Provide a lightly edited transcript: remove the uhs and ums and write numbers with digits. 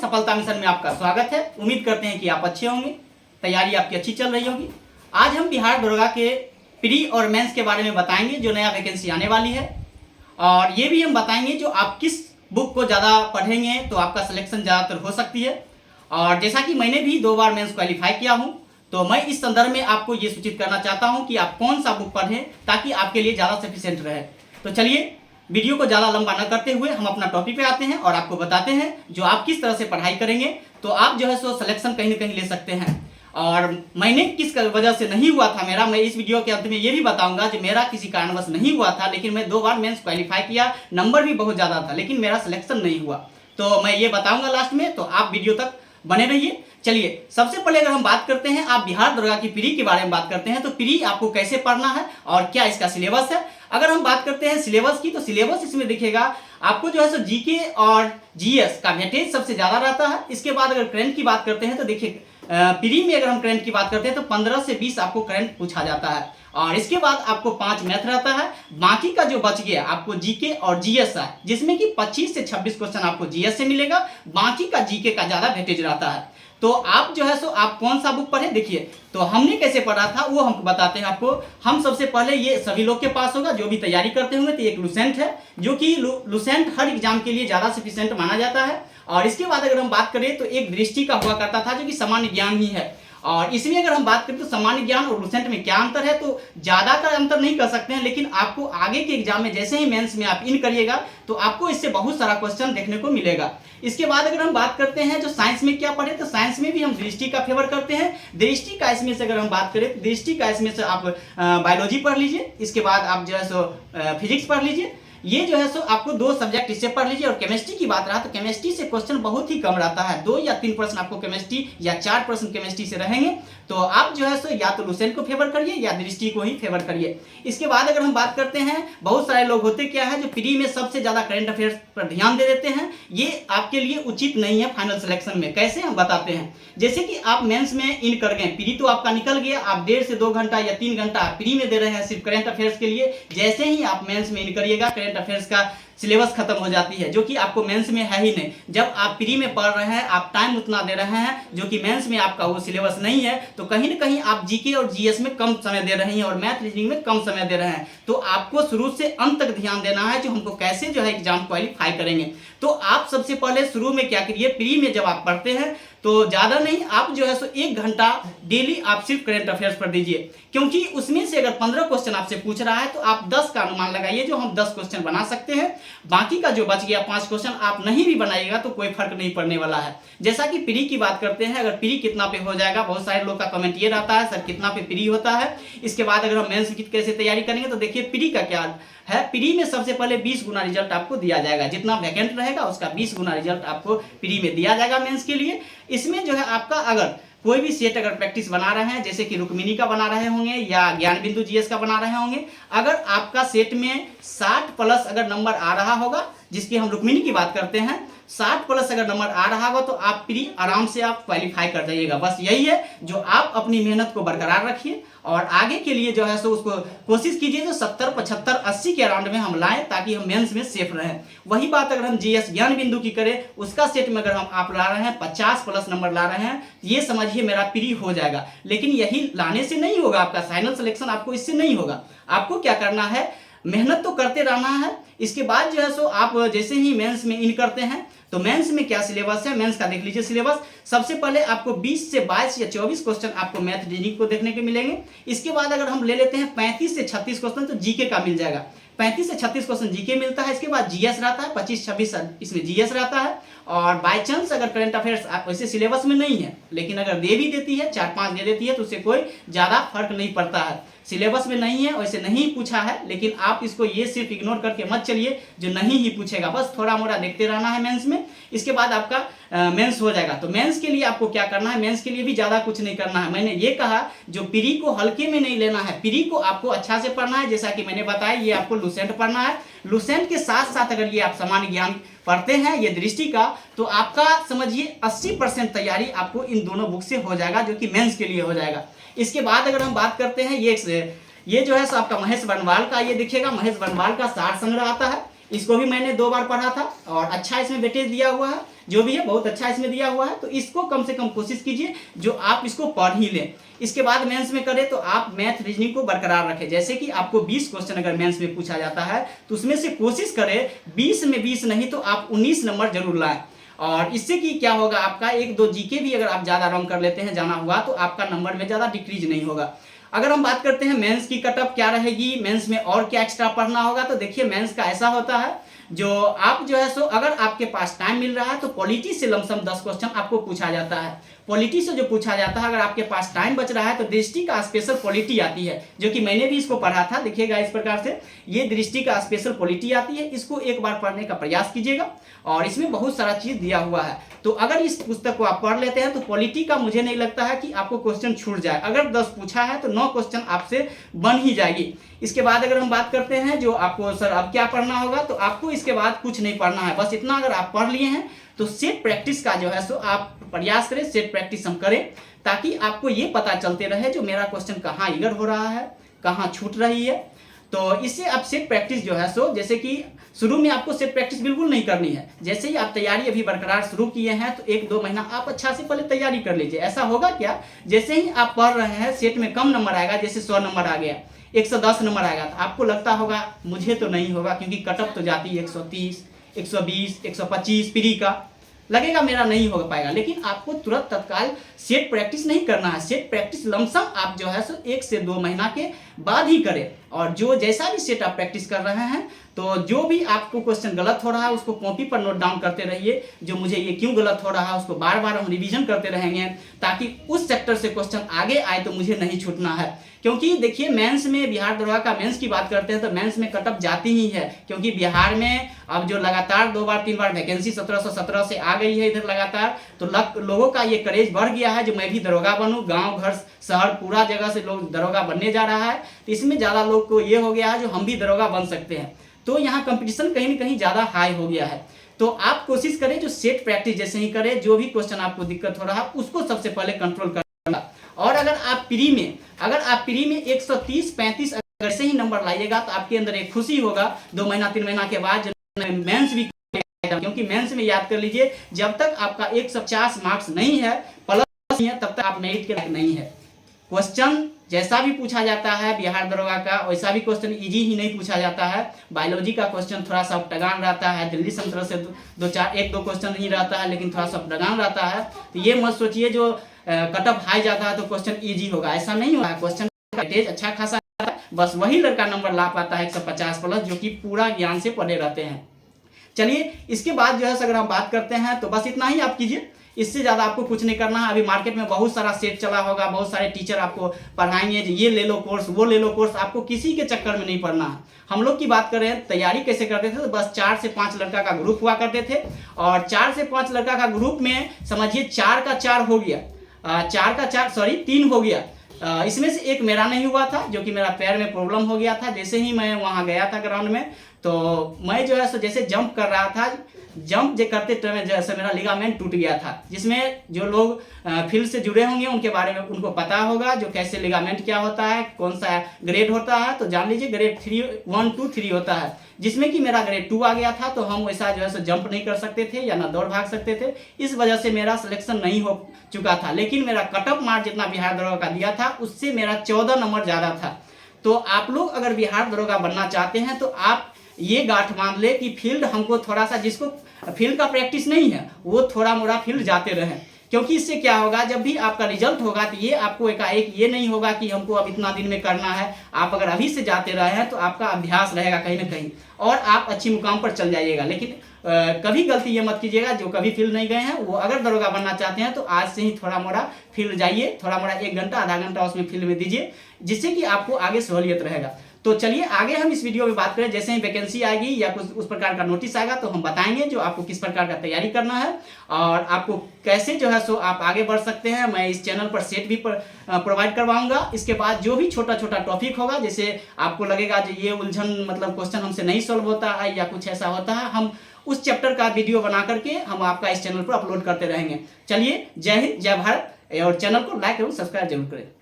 सफलता मिशन में आपका स्वागत है। उम्मीद करते हैं कि आप अच्छे होंगे, तैयारी आपकी अच्छी चल रही होगी। आज हम बिहार दरोगा के प्री और मेंस के बारे में बताएंगे जो नया वैकेंसी आने वाली है, और ये भी हम बताएंगे जो आप किस बुक को ज़्यादा पढ़ेंगे तो आपका सिलेक्शन ज़्यादातर हो सकती है। और जैसा कि मैंने भी 2 बार मेंस क्वालिफाई किया हूँ, तो मैं इस संदर्भ में आपको ये सूचित करना चाहता हूँ कि आप कौन सा बुक पढ़ें ताकि आपके लिए ज़्यादा सफिशिएंट रहे। तो चलिए वीडियो को ज़्यादा लंबा न करते हुए हम अपना टॉपिक पे आते हैं और आपको बताते हैं जो आप किस तरह से पढ़ाई करेंगे तो आप जो है सो सिलेक्शन कहीं ना कहीं ले सकते हैं। और मैंने किस वजह से नहीं हुआ था मेरा, मैं इस वीडियो के अंत में ये भी बताऊंगा जो मेरा किसी कारणवश नहीं हुआ था, लेकिन मैं 2 बार मेंस क्वालिफाई किया, नंबर भी बहुत ज़्यादा था, लेकिन मेरा सिलेक्शन नहीं हुआ। तो मैं ये बताऊंगा लास्ट में, तो आप वीडियो तक बने रहिए। चलिए सबसे पहले अगर हम बात करते हैं, आप बिहार दरोगा की प्री के बारे में बात करते हैं तो प्री आपको कैसे पढ़ना है और क्या इसका सिलेबस है। अगर हम बात करते हैं सिलेबस की, तो सिलेबस इसमें दिखेगा आपको जो है सो जीके और जीएस का वेटेज सबसे ज्यादा रहता है। इसके बाद अगर करंट की बात करते हैं तो देखिए प्री में अगर हम करंट की बात करते हैं तो 15 से 20 आपको करंट पूछा जाता है, और इसके बाद आपको 5 मैथ रहता है। बाकी का जो बच गया आपको जीके और जीएस है, जिसमें कि 25 से 26 क्वेश्चन आपको जीएस से मिलेगा, बाकी का जीके का ज्यादा वेटेज रहता है। तो आप जो है सो आप कौन सा बुक पढ़े, देखिए तो हमने कैसे पढ़ा था वो हम बताते हैं आपको। हम सबसे पहले, ये सभी लोग के पास होगा जो भी तैयारी करते होंगे, तो एक लुसेंट है जो कि लुसेंट हर एग्जाम के लिए ज़्यादा सफिशिएंट माना जाता है। और इसके बाद अगर हम बात करें तो एक दृष्टि का हुआ करता था जो कि सामान्य ज्ञान ही है। और इसमें अगर हम बात करें तो सामान्य ज्ञान और लुसेंट में क्या अंतर है, तो ज़्यादा का अंतर नहीं कर सकते हैं, लेकिन आपको आगे के एग्जाम में जैसे ही मेंस में आप इन करिएगा तो आपको इससे बहुत सारा क्वेश्चन देखने को मिलेगा। इसके बाद अगर हम बात करते हैं जो साइंस में क्या पढ़े, तो साइंस में भी हम दृष्टि का फेवर करते हैं। दृष्टि का इसमें से अगर हम बात करें तो दृष्टि का इसमें से आप बायोलॉजी पढ़ लीजिए, इसके बाद आप जो है सो फिजिक्स पढ़ लीजिए, ये जो है सो आपको 2 सब्जेक्ट इससे पढ़ लीजिए। और केमिस्ट्री की बात रहा तो केमिस्ट्री से क्वेश्चन बहुत ही कम रहता है, 2 या 3% आपको केमिस्ट्री या 4% केमिस्ट्री से रहेंगे। तो आप जो है सो या तो लुसेंट को फेवर करिए या दृष्टि को ही फेवर करिए। इसके बाद अगर हम बात करते हैं, बहुत सारे लोग होते क्या है जो प्री में सबसे ज्यादा करंट अफेयर्स पर ध्यान दे देते हैं, ये आपके लिए उचित नहीं है फाइनल सिलेक्शन में। कैसे हम बताते हैं, जैसे कि आप मेंस में इन कर गए, प्री तो आपका निकल गया, आप 1.5 से 2 घंटा या 3 घंटा प्री में दे रहे हैं सिर्फ करंट अफेयर्स के लिए। जैसे ही आप मेंस में इन करिएगा करंट अफेयर्स का सिलेबस खत्म हो जाती है, जो कि आपको मेंस में है ही नहीं। जब आप प्री में पढ़ रहे हैं, आप टाइम उतना दे रहे हैं जो कि मेंस में आपका वो सिलेबस नहीं है, तो कहीं ना कहीं आप जीके और जीएस में कम समय दे रहे हैं और मैथ रीजनिंग में कम समय दे रहे हैं। तो आपको शुरू से अंत तक ध्यान देना है जो हमको कैसे जो है एग्जाम क्वालिफाई करेंगे। तो आप सबसे पहले शुरू में क्या करिए, प्री में जब आप पढ़ते हैं तो ज़्यादा नहीं, आप जो है सो 1 घंटा डेली आप सिर्फ करंट अफेयर्स पर दीजिए, क्योंकि उसमें से अगर 15 क्वेश्चन आपसे पूछ रहा है तो आप 10 का अनुमान लगाइए जो हम 10 क्वेश्चन बना सकते हैं। बाकी का जो बच गया 5 क्वेश्चन आप नहीं भी बनाइएगा तो कोई फर्क नहीं पड़ने वाला है। जैसा कि प्री की बात करते हैं, अगर प्री कितना पे हो जाएगा, बहुत सारे लोग का कमेंट ये रहता है सर कितना पे प्री होता है। इसके बाद अगर हम मेंस की कैसे तैयारी करेंगे, तो देखिए प्री का क्या है, प्री में सबसे पहले 20 गुना रिजल्ट आपको दिया जाएगा, जितना वैकेंट रहेगा उसका 20 गुना रिजल्ट आपको प्री में दिया जाएगा मेंस के लिए। इसमें जो है आपका अगर कोई भी सेट अगर प्रैक्टिस बना रहे हैं, जैसे कि रुक्मिणी का बना रहे होंगे या ज्ञान बिंदु जीएस का बना रहे होंगे, अगर आपका सेट में 60 प्लस अगर नंबर आ रहा होगा, जिसकी हम रुक्मिणी की बात करते हैं, 60 प्लस अगर नंबर आ रहा होगा तो आप प्री आराम से आप क्वालिफाई कर जाइएगा। बस यही है जो आप अपनी मेहनत को बरकरार रखिए और आगे के लिए जो है सो उसको कोशिश कीजिए जो 70, 75, 80 के अराउंड में हम लाएं ताकि हम मेंस में सेफ रहें। वही बात अगर हम जीएस ज्ञान बिंदु की करें, उसका सेट में अगर हम आप ला रहे हैं 50 प्लस नंबर ला रहे हैं, ये समझिए मेरा प्री हो जाएगा। लेकिन यही लाने से नहीं होगा, आपका फाइनल सिलेक्शन आपको इससे नहीं होगा। आपको क्या करना है, मेहनत तो करते रहना है। इसके बाद जो है सो आप जैसे ही मेंस में इन करते हैं तो मेंस में क्या सिलेबस है, मेंस का देख लीजिए सिलेबस। सबसे पहले आपको 20 से 22 या 24 क्वेश्चन आपको मैथ रीजनिंग को देखने के मिलेंगे। इसके बाद अगर हम ले लेते हैं 35 से 36 क्वेश्चन तो जीके का मिल जाएगा, 35 से 36 क्वेश्चन जीके मिलता है। इसके बाद जीएस रहता है 25-26 इसमें जीएस रहता है। और बाय चांस अगर करंट अफेयर्स आप वैसे सिलेबस में नहीं है, लेकिन अगर दे भी देती है 4-5 दे देती है तो उससे कोई ज़्यादा फर्क नहीं पड़ता है। सिलेबस में नहीं है, वैसे नहीं पूछा है, लेकिन आप इसको ये सिर्फ इग्नोर करके मत चलिए जो नहीं ही पूछेगा, बस थोड़ा मोड़ा देखते रहना है मेंस में। इसके बाद आपका मेंस हो जाएगा। तो मेंस के लिए आपको क्या करना है, मेंस के लिए भी ज़्यादा कुछ नहीं करना है। मैंने ये कहा जो प्री को हल्के में नहीं लेना है, प्री को आपको अच्छा से पढ़ना है। जैसा कि मैंने बताया ये आपको लुसेंट पढ़ना है, लुसेंट के साथ साथ अगर ये आप सामान्य ज्ञान पढ़ते हैं ये दृष्टि का, तो आपका समझिए 80% तैयारी आपको इन दोनों बुक से हो जाएगा, जो कि मेंस के लिए हो जाएगा। इसके बाद अगर हम बात करते हैं ये जो है सो आपका महेश बनवाल का, ये दिखेगा महेश बनवाल का सार संग्रह आता है। इसको भी मैंने 2 बार पढ़ा था और अच्छा इसमें वेटेज दिया हुआ है, जो भी है बहुत अच्छा इसमें दिया हुआ है। तो इसको कम से कम कोशिश कीजिए जो आप इसको पढ़ ही लें। इसके बाद मेंस में करें तो आप मैथ रीजनिंग को बरकरार रखें। जैसे कि आपको 20 क्वेश्चन अगर मेंस में पूछा जाता है तो उसमें से कोशिश करें 20 में 20 नहीं तो आप 19 नंबर जरूर लाएं। और इससे कि क्या होगा, आपका 1-2 जीके भी अगर आप ज़्यादा रॉन्ग कर लेते हैं जाना हुआ तो आपका नंबर में ज़्यादा डिक्रीज नहीं होगा। अगर हम बात करते हैं मेंस की कटअप क्या रहेगी, मेंस में और क्या एक्स्ट्रा पढ़ना होगा, तो देखिए मेंस का ऐसा होता है जो आप जो है सो अगर आपके पास टाइम मिल रहा है तो पॉलिटी से लमसम 10 क्वेश्चन आपको पूछा जाता है। पॉलिटी से जो पूछा जाता है, अगर आपके पास टाइम बच रहा है तो दृष्टि का स्पेशल पॉलिटी आती है, जो कि मैंने भी इसको पढ़ा था। देखिएगा इस प्रकार से ये दृष्टि का स्पेशल पॉलिटी आती है, इसको एक बार पढ़ने का प्रयास कीजिएगा और इसमें बहुत सारा चीज दिया हुआ है। तो अगर इस पुस्तक को आप पढ़ लेते हैं तो पॉलिटी का मुझे नहीं लगता है कि आपको क्वेश्चन छूट जाए। अगर 10 पूछा है तो 9 क्वेश्चन आपसे बन ही जाएगी। इसके बाद अगर हम बात करते हैं जो आपको सर अब क्या पढ़ना होगा, तो आपको इसके बाद कुछ नहीं पढ़ना है, बस इतना अगर आप पढ़ लिए हैं तो सेट प्रैक्टिस का जो है सो आप प्रयास करें, सेट प्रैक्टिस हम करें ताकि आपको ये पता चलते रहे जो मेरा क्वेश्चन कहाँ इधर हो रहा है, कहाँ छूट रही है। तो इससे आप सेट प्रैक्टिस जो है सो, जैसे कि शुरू में आपको सेट प्रैक्टिस बिल्कुल नहीं करनी है। जैसे ही आप तैयारी अभी बरकरार शुरू किए हैं तो 1-2 महीना आप अच्छा से पहले तैयारी कर लीजिए। ऐसा होगा क्या, जैसे ही आप पढ़ रहे हैं सेट में कम नंबर आएगा, जैसे 100 नंबर आ गया, 110 नंबर आएगा, तो आपको लगता होगा मुझे तो नहीं होगा क्योंकि कटअप तो जाती है 130, 120, 125 प्री का, लगेगा मेरा नहीं हो पाएगा। लेकिन आपको तुरंत तत्काल सेट प्रैक्टिस नहीं करना है। सेट प्रैक्टिस लमसम आप जो है सो 1 से 2 महीना के बाद ही करें। और जो जैसा भी सेट आप प्रैक्टिस कर रहे हैं तो जो भी आपको क्वेश्चन गलत हो रहा है उसको कॉपी पर नोट डाउन करते रहिए, जो मुझे ये क्यों गलत हो रहा है उसको बार बार हम रिवीजन करते रहेंगे ताकि उस सेक्टर से क्वेश्चन आगे आए तो मुझे नहीं छूटना है। क्योंकि देखिए मेंस में, बिहार दरोगा का मेंस की बात करते हैं तो मेंस में कटअप जाती ही है, क्योंकि बिहार में अब जो लगातार 2 बार 3 बार वैकेंसी 1717 से आ गई है इधर लगातार, तो लोगों का ये करेज बढ़ गया है जो मैं भी दरोगा बनूं। गांव घर शहर पूरा जगह से लोग दरोगा बनने जा रहा है, तो इसमें ज़्यादा लोग को ये हो गया है जो हम भी दरोगा बन सकते हैं। तो यहाँ कंपटीशन कहीं ना कहीं ज़्यादा हाई हो गया है। तो आप कोशिश करें जो सेट प्रैक्टिस जैसे ही करें, जो भी क्वेश्चन आपको दिक्कत हो रहा है उसको सबसे पहले कंट्रोल करना। और अगर आप प्री में 130-35 ऐसे ही नंबर लाइएगा तो आपके अंदर एक खुशी होगा 2 महीना 3 महीना के बाद मेंस भी, क्योंकि मेंस में याद कर लीजिए जब तक आपका 150 मार्क्स नहीं है, प्लस नहीं है, तब तक आप मेरिट के लायक नहीं है। क्वेश्चन जैसा भी पूछा जाता है बिहार दरोगा का, वैसा भी क्वेश्चन इजी ही नहीं पूछा जाता है। बायोलॉजी का क्वेश्चन थोड़ा सा अपटगान रहता है, दिल्ली सेंटर से 1-2 क्वेश्चन नहीं रहता है, लेकिन थोड़ा सा अपटगान रहता है। तो ये मत सोचिए जो कटअप हाई जाता है तो क्वेश्चन इजी होगा, ऐसा नहीं होगा। क्वेश्चन का तेज अच्छा खासा है, बस वही लड़का नंबर ला पाता है 150 प्लस, जो कि पूरा ज्ञान से पढ़े रहते हैं। चलिए इसके बाद जो है अगर हम बात करते हैं तो बस इतना ही आप कीजिए, इससे ज़्यादा आपको कुछ नहीं करना है। अभी मार्केट में बहुत सारा सेट चला होगा, बहुत सारे टीचर आपको पढ़ाएंगे ये ले लो कोर्स, वो ले लो कोर्स, आपको किसी के चक्कर में नहीं पढ़ना है। हम लोग की बात करें तैयारी कैसे करते थे, तो बस 4 से 5 लड़का का ग्रुप हुआ करते थे, और 4 से 5 लड़का का ग्रुप में समझिए 4 का 4 हो गया, 3 हो गया। इसमें से एक मेरा नहीं हुआ था, जो कि मेरा पैर में प्रॉब्लम हो गया था। जैसे ही मैं वहाँ गया था ग्राउंड में, तो मैं जो है सो जैसे जंप कर रहा था, जंप जो करते टाइम जैसे मेरा लिगामेंट टूट गया था, जिसमें जो लोग फील्ड से जुड़े होंगे उनके बारे में उनको पता होगा जो कैसे लिगामेंट क्या होता है, कौन सा ग्रेड होता है। तो जान लीजिए ग्रेड 1, 2, 3 होता है, जिसमें कि मेरा ग्रेड 2 आ गया था। तो हम वैसा जो है सो जंप नहीं कर सकते थे या ना दौड़ भाग सकते थे, इस वजह से मेरा सिलेक्शन नहीं हो चुका था। लेकिन मेरा कटअप मार्क्स जितना बिहार दरोगा का दिया था उससे मेरा 14 नंबर ज़्यादा था। तो आप लोग अगर बिहार दरोगा बनना चाहते हैं तो आप ये गांठ मान ले कि फील्ड हमको थोड़ा सा, जिसको फील्ड का प्रैक्टिस नहीं है वो थोड़ा मोड़ा फील्ड जाते रहें, क्योंकि इससे क्या होगा जब भी आपका रिजल्ट होगा तो ये आपको एकाएक ये नहीं होगा कि हमको अब इतना दिन में करना है। आप अगर अभी से जाते रहे हैं तो आपका अभ्यास रहेगा कहीं ना कहीं और आप अच्छी मुकाम पर चल जाइएगा। लेकिन कभी गलती ये मत कीजिएगा जो कभी फील्ड नहीं गए हैं, वो अगर दरोगा बनना चाहते हैं तो आज से ही थोड़ा मोड़ा फील्ड जाइए, थोड़ा मोड़ा 1 घंटा आधा घंटा उसमें फील्ड में दीजिए, जिससे कि आपको आगे सहूलियत रहेगा। तो चलिए आगे हम इस वीडियो में बात करें, जैसे ही वैकेंसी आएगी या कुछ उस प्रकार का नोटिस आएगा तो हम बताएंगे जो आपको किस प्रकार का तैयारी करना है और आपको कैसे जो है सो आप आगे बढ़ सकते हैं। मैं इस चैनल पर सेट भी प्रोवाइड करवाऊंगा। इसके बाद जो भी छोटा छोटा टॉपिक होगा, जैसे आपको लगेगा जो ये उलझन मतलब क्वेश्चन हमसे नहीं सॉल्व होता है या कुछ ऐसा होता है, हम उस चैप्टर का वीडियो बना करके हम आपका इस चैनल पर अपलोड करते रहेंगे। चलिए जय हिंद, जय भारत, और चैनल को लाइक एवं सब्सक्राइब जरूर करें।